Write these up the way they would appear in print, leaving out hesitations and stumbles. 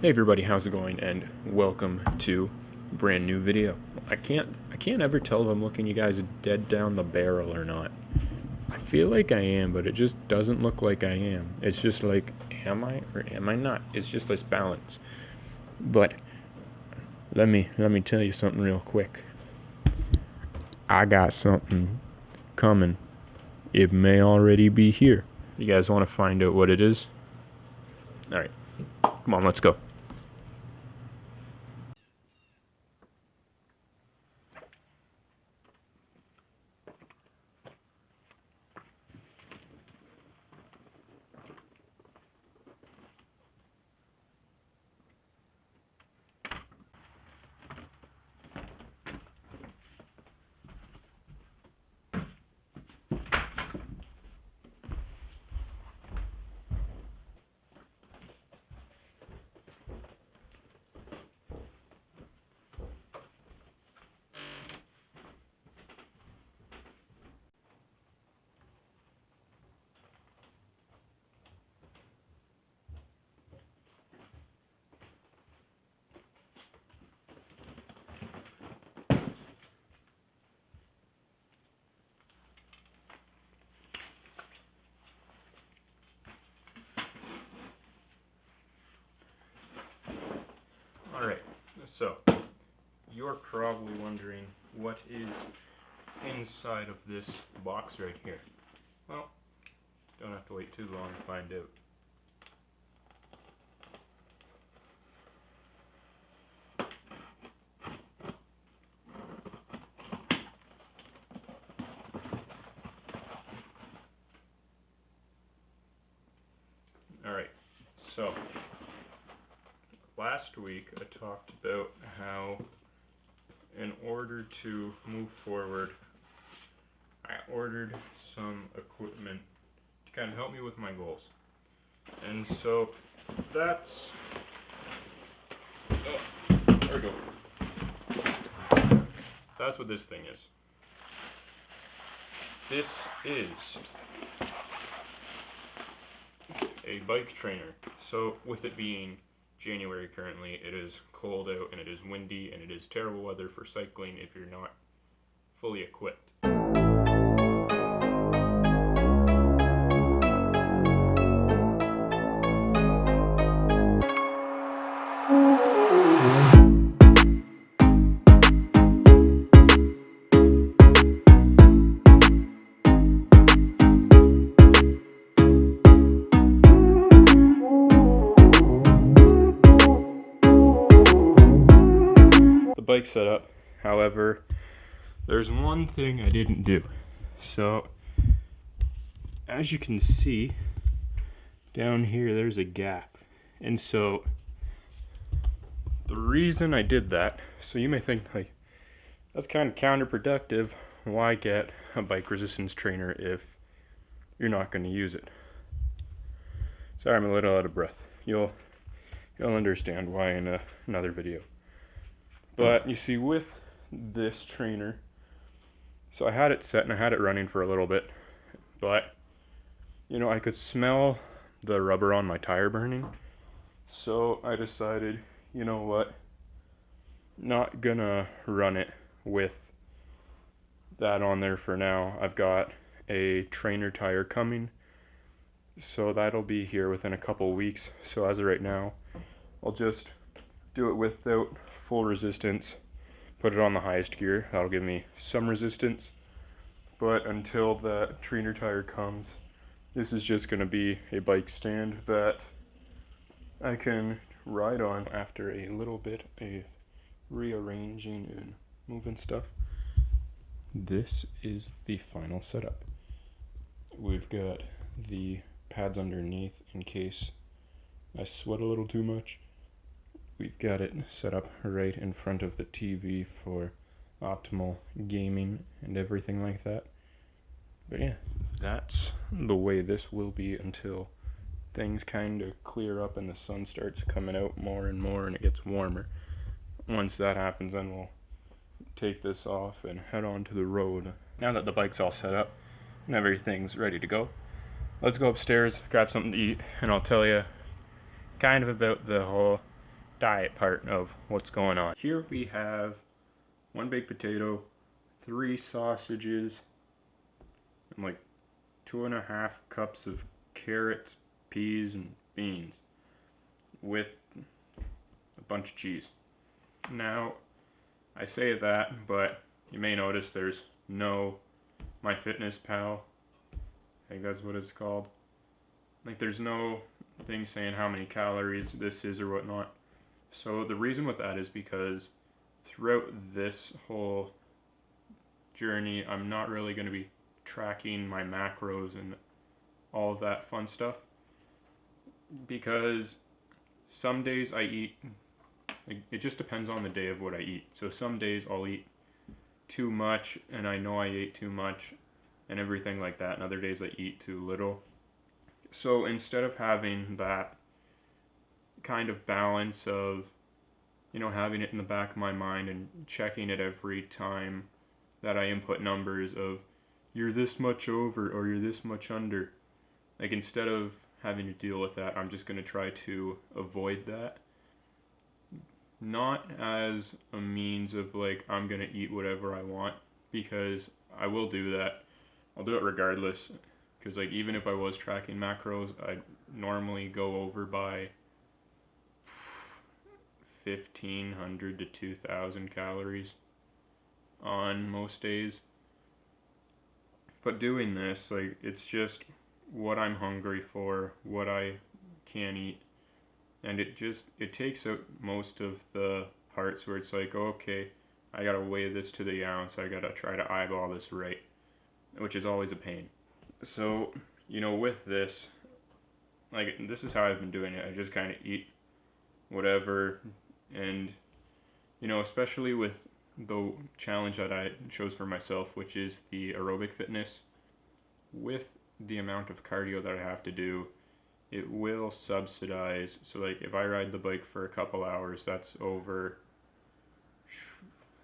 Hey everybody, how's it going? And welcome to a brand new video. I can't ever tell if I'm looking you guys dead down the barrel or not. I feel like I am, but it just doesn't look like I am. It's just like, am I or am I not? It's just this balance. But let me tell you something real quick. I got something coming. It may already be here. You guys want to find out what it is? All right, come on, let's go. Alright, so you're probably wondering what is inside of this box right here. Well, don't have to wait too long to find out. Alright, so last week I talked about how in order to move forward, I ordered some equipment to kind of help me with my goals. And so that's... Oh, there we go. That's what this thing is. This is a bike trainer. So with it being January currently, it is cold out and it is windy and it is terrible weather for cycling if you're not fully equipped. Bike setup. However, there's one thing I didn't do. So, as you can see, down here there's a gap. And so, the reason I did that, so you may think, like, that's kind of counterproductive. Why get a bike resistance trainer if you're not going to use it? Sorry, I'm a little out of breath. You'll understand why in another video. But you see, with this trainer, so I had it set and I had it running for a little bit, but you know, I could smell the rubber on my tire burning. So I decided, you know what, not gonna run it with that on there for now. I've got a trainer tire coming, so that'll be here within a couple weeks. So as of right now, I'll just do it without full resistance, put it on the highest gear. That'll give me some resistance, but until that trainer tire comes, this is just going to be a bike stand that I can ride on after a little bit of rearranging and moving stuff. This is the final setup. We've got the pads underneath in case I sweat a little too much. We've got it set up right in front of the TV for optimal gaming and everything like that. But yeah, that's the way this will be until things kind of clear up and the sun starts coming out more and more and it gets warmer. Once that happens, then we'll take this off and head on to the road. Now that the bike's all set up and everything's ready to go, let's go upstairs, grab something to eat, and I'll tell you kind of about the whole diet part of what's going on. Here we have 1 baked potato, 3 sausages, and like 2.5 cups of carrots, peas, and beans with a bunch of cheese. Now, I say that, but you may notice there's no MyFitnessPal. I think that's what it's called. Like, there's no thing saying how many calories this is or whatnot. So the reason with that is because throughout this whole journey, I'm not really going to be tracking my macros and all of that fun stuff, because some days I eat, like, it just depends on the day of what I eat. So some days I'll eat too much and I know I ate too much and everything like that, and other days I eat too little. So instead of having that kind of balance of, you know, having it in the back of my mind and checking it every time that I input numbers of you're this much over or you're this much under, like, instead of having to deal with that, I'm just going to try to avoid that. Not as a means of like I'm going to eat whatever I want, because I will do that. I'll do it regardless, because like even if I was tracking macros, I'd normally go over by 1,500 to 2,000 calories on most days. But doing this, like, it's just what I'm hungry for, what I can eat, and it takes out most of the parts where it's like, oh, okay, I gotta weigh this to the ounce, I gotta try to eyeball this right, which is always a pain. So, you know, with this, like, this is how I've been doing it. I just kind of eat whatever, and, you know, especially with the challenge that I chose for myself, which is the aerobic fitness, with the amount of cardio that I have to do, it will subsidize. So like if I ride the bike for a couple hours, that's over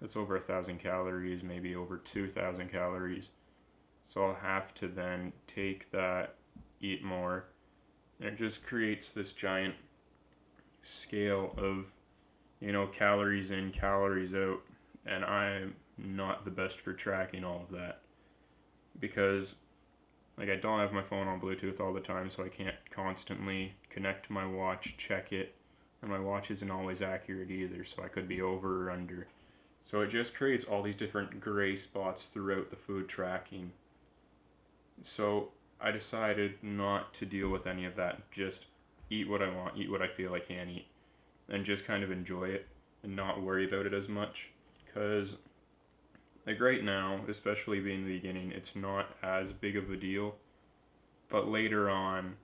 1,000 calories, maybe over 2,000 calories. So I'll have to then take that, eat more, and it just creates this giant scale of, you know, calories in, calories out, and I'm not the best for tracking all of that, because like I don't have my phone on Bluetooth all the time, so I can't constantly connect to my watch, check it, and my watch isn't always accurate either, so I could be over or under. So it just creates all these different gray spots throughout the food tracking. So I decided not to deal with any of that, just eat what I want, eat what I feel I can eat, and just kind of enjoy it and not worry about it as much, because like right now, especially being the beginning, it's not as big of a deal, but later on,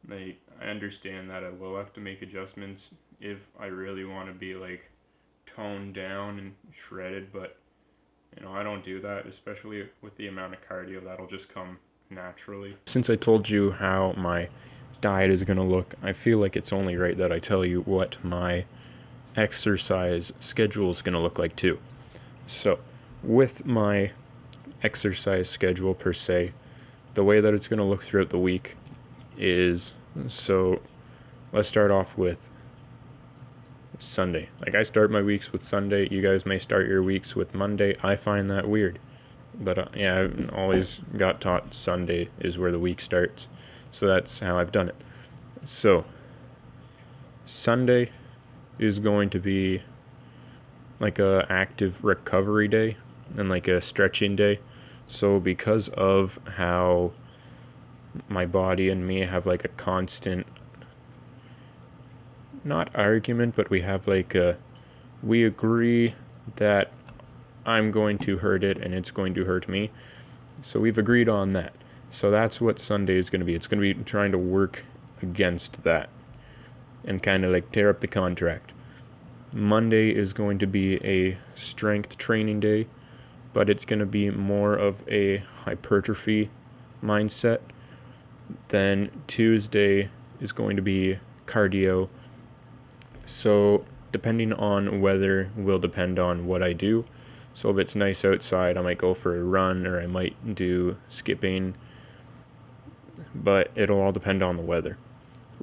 like, I understand that I will have to make adjustments if I really want to be like toned down and shredded, but you know, I don't do that, especially with the amount of cardio. That'll just come naturally. Since I told you how my diet is going to look, I feel like it's only right that I tell you what my exercise schedule is going to look like too. So with my exercise schedule per se, the way that it's going to look throughout the week is, so let's start off with Sunday. Like, I start my weeks with Sunday. You guys may start your weeks with Monday. I find that weird, but yeah, I've always got taught Sunday is where the week starts, so that's how I've done it. So Sunday is going to be like a active recovery day and like a stretching day. So because of how my body and me have like a constant, not argument, but we have like we agree that I'm going to hurt it and it's going to hurt me. So we've agreed on that. So that's what Sunday is going to be. It's going to be trying to work against that and kind of like tear up the contract. Monday is going to be a strength training day, but it's going to be more of a hypertrophy mindset. Then Tuesday is going to be cardio. So depending on weather will depend on what I do. So if it's nice outside, I might go for a run or I might do skipping, but it'll all depend on the weather.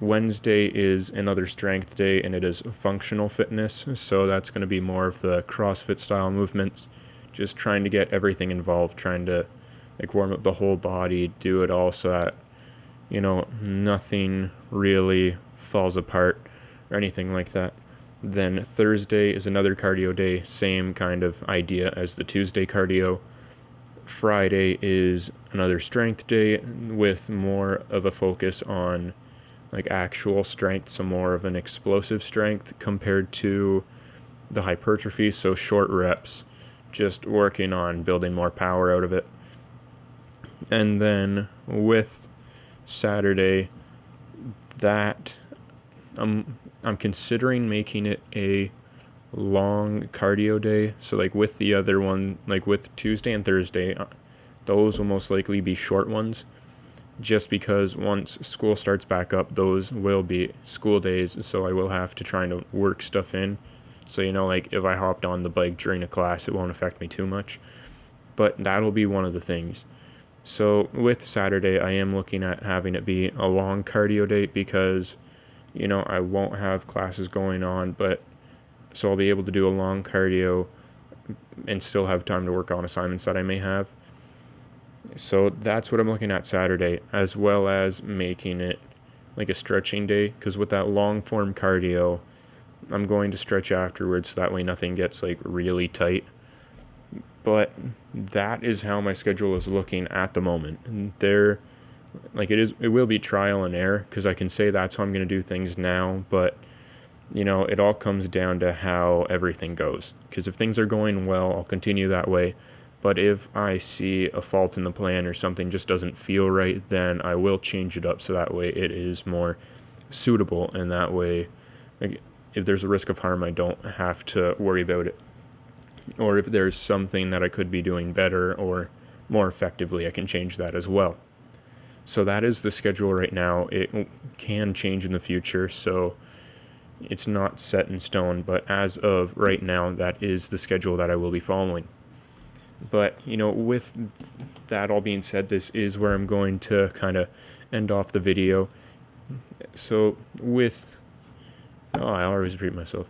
Wednesday is another strength day, and it is functional fitness, so that's going to be more of the CrossFit style movements, just trying to get everything involved, trying to like warm up the whole body, do it all so that, you know, nothing really falls apart or anything like that. Then Thursday is another cardio day, same kind of idea as the Tuesday cardio. Friday is another strength day with more of a focus on like actual strength, so more of an explosive strength compared to the hypertrophy, so short reps, just working on building more power out of it. And then with Saturday, that I'm considering making it a long cardio day. So like with the other one, like with Tuesday and Thursday, those will most likely be short ones, just because once school starts back up, those will be school days, so I will have to try to work stuff in. So, you know, like if I hopped on the bike during a class, it won't affect me too much. But that'll be one of the things. So with Saturday, I am looking at having it be a long cardio day because, you know, I won't have classes going on, but so I'll be able to do a long cardio and still have time to work on assignments that I may have. So that's what I'm looking at Saturday, as well as making it like a stretching day, because with that long form cardio, I'm going to stretch afterwards so that way nothing gets like really tight. But that is how my schedule is looking at the moment. And it will be trial and error, because I can say that's how I'm going to do things now, but you know, it all comes down to how everything goes. Because if things are going well, I'll continue that way. But if I see a fault in the plan or something just doesn't feel right, then I will change it up so that way it is more suitable. And that way, like, if there's a risk of harm, I don't have to worry about it. Or if there's something that I could be doing better or more effectively, I can change that as well. So that is the schedule right now. It can change in the future, so it's not set in stone, but as of right now, that is the schedule that I will be following. But, you know, with that all being said, this is where I'm going to kind of end off the video. So I always repeat myself.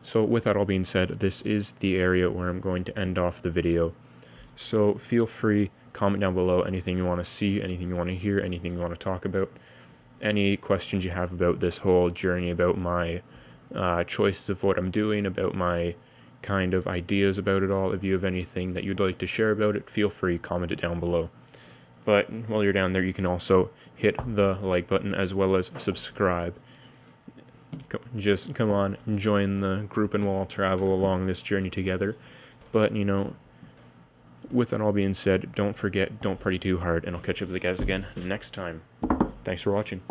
So with that all being said, this is the area where I'm going to end off the video. So feel free, comment down below anything you want to see, anything you want to hear, anything you want to talk about, any questions you have about this whole journey, about my choices of what I'm doing, about my kind of ideas about it all. If you have anything that you'd like to share about it, feel free, comment it down below. But while you're down there, you can also hit the like button as well as subscribe. Just come on, join the group, and we'll all travel along this journey together. But, you know, with that all being said, don't forget, don't party too hard, and I'll catch up with you guys again next time. Thanks for watching.